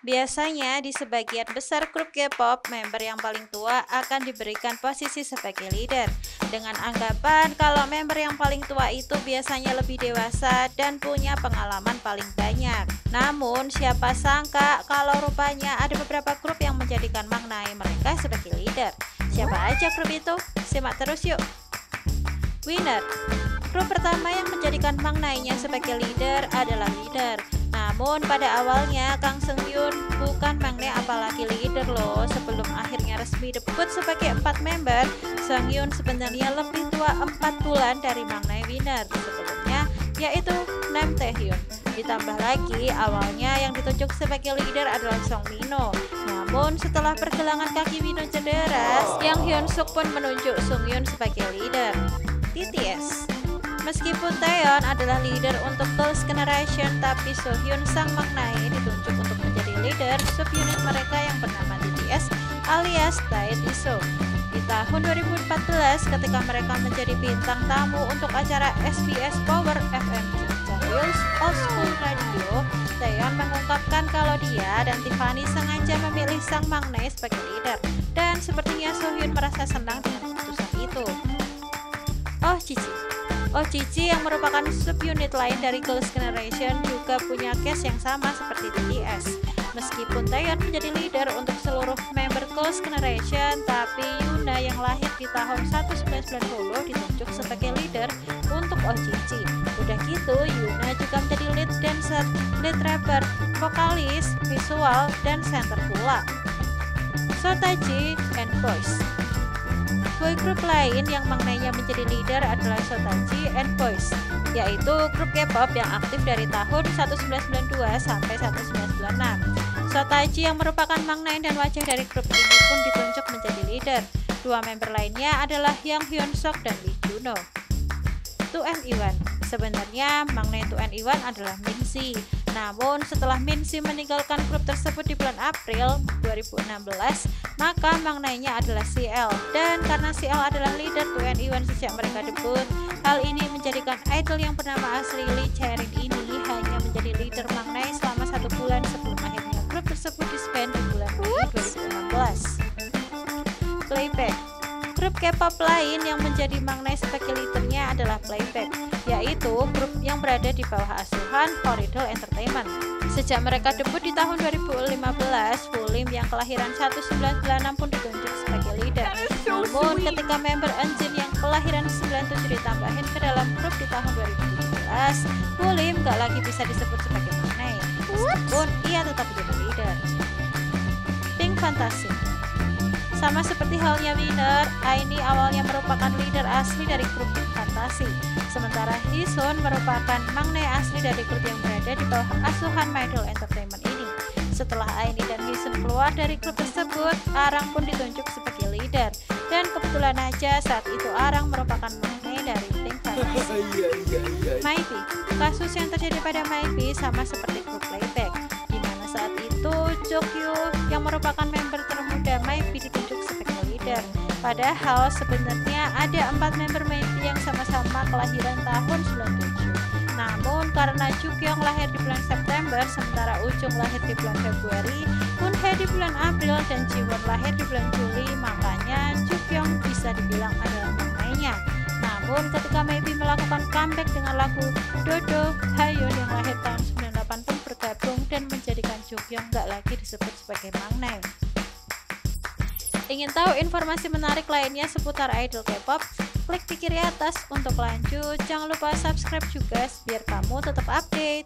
Biasanya di sebagian besar grup K-pop, member yang paling tua akan diberikan posisi sebagai leader dengan anggapan kalau member yang paling tua itu biasanya lebih dewasa dan punya pengalaman paling banyak. Namun siapa sangka kalau rupanya ada beberapa grup yang menjadikan Mang Nae mereka sebagai leader. Siapa aja grup itu? Simak terus yuk. Winner. Grup pertama yang menjadikan Mang Nae-nya sebagai leader adalah Leader. Namun pada awalnya Kang Seung-yoon bukan Mang Nae apalagi leader loh. Sebelum akhirnya resmi debut sebagai 4 member, Seung-yoon sebenarnya lebih tua 4 bulan dari Mang Nae Winner sebelumnya, yaitu Nam Taehyun. Ditambah lagi awalnya yang ditunjuk sebagai leader adalah Song Minho. Namun setelah pergelangan kaki Minho cedera, Yang Hyun Suk pun menunjuk Seung-yoon sebagai leader. BTS. Meskipun Taeyeon adalah leader untuk Girls' Generation, tapi Sohyun sang Mang Nae ditunjuk untuk menjadi leader subunit mereka yang bernama BTS alias Taeyeon. Di tahun 2014 ketika mereka menjadi bintang tamu untuk acara SBS Power FM Chaeyoung's Old School Radio, Taeyeon mengungkapkan kalau dia dan Tiffany sengaja memilih sang Mang Nae sebagai leader, dan sepertinya Sohyun merasa senang dengan keputusan itu. Oh Cici. Oh Cici yang merupakan subunit lain dari Girls' Generation juga punya case yang sama seperti BTS. Meskipun Taeyeon menjadi leader untuk seluruh member Girls' Generation, tapi Yoona yang lahir di tahun 1990 ditunjuk sebagai leader untuk Oh Cici. Udah gitu, Yoona juga menjadi lead dancer, lead rapper, vokalis, visual, dan center pula. Sotaji and Boys. Boy group lain yang Mang Nae-nya menjadi leader adalah Sotaji and Boys, yaitu grup K-pop yang aktif dari tahun 1992 sampai 1996. Sotaji yang merupakan Mang Nae dan wajah dari grup ini pun ditunjuk menjadi leader. Dua member lainnya adalah Yang Hyun Suk dan Lee Juno. 2NE1. Sebenarnya Mang Nae 2NE1 adalah Minzy. Namun setelah Minzy meninggalkan grup tersebut di bulan April 2016, maka Mang Nae-nya adalah CL. Dan karena CL adalah leader 2NE1 sejak mereka debut, hal ini menjadikan idol yang bernama asli Lee Chae-rin ini hanya menjadi leader Mang Nae selama 1 bulan sebelum akhirnya grup tersebut disband di bulan Mei 2016. Playback. Grup K-pop lain yang menjadi Mang Nae sebagai leadernya adalah Playback, yaitu grup yang berada di bawah asuhan Horridol Entertainment. Sejak mereka debut di tahun 2015, Fulim yang kelahiran 1996 pun ditunjuk sebagai leader. Namun ketika member Enjin yang kelahiran 97 ditambahin ke dalam grup di tahun 2017, Fulim gak lagi bisa disebut sebagai Mang Nae, meskipun ia tetap menjadi leader. Pink Fantasy. Sama seperti halnya Winner, Aini awalnya merupakan leader asli dari grup Pink Fantasy. Sementara Hisun merupakan Mang Nae asli dari grup yang berada di bawah asuhan Idol Entertainment ini. Setelah Aini dan Hisun keluar dari grup tersebut, Arang pun ditunjuk sebagai leader. Dan kebetulan aja saat itu Arang merupakan Mang Nae dari Pink Fantasy. Myvi. Kasus yang terjadi pada Myvi sama seperti grup Playback, di mana saat itu Jokyu yang merupakan member termuda Myvi ditunjuk sebagai leader. Padahal sebenarnya ada 4 member Myvi yang sama-sama kelahiran tahun 97. Namun karena Jukyung lahir di bulan September, sementara Ujung lahir di bulan Februari, Hoonhae di bulan April, dan Jiwon lahir di bulan Juli, makanya Jukyung bisa dibilang adalah Mang Nae-nya. Namun ketika Myvi melakukan comeback dengan lagu Dodo, Haeun yang lahir tahun 98 pun bergabung dan menjadikan Jukyung gak lagi disebut sebagai Mang Nae. Ingin tahu informasi menarik lainnya seputar idol K-pop? Klik di kiri atas untuk lanjut. Jangan lupa subscribe juga biar kamu tetap update.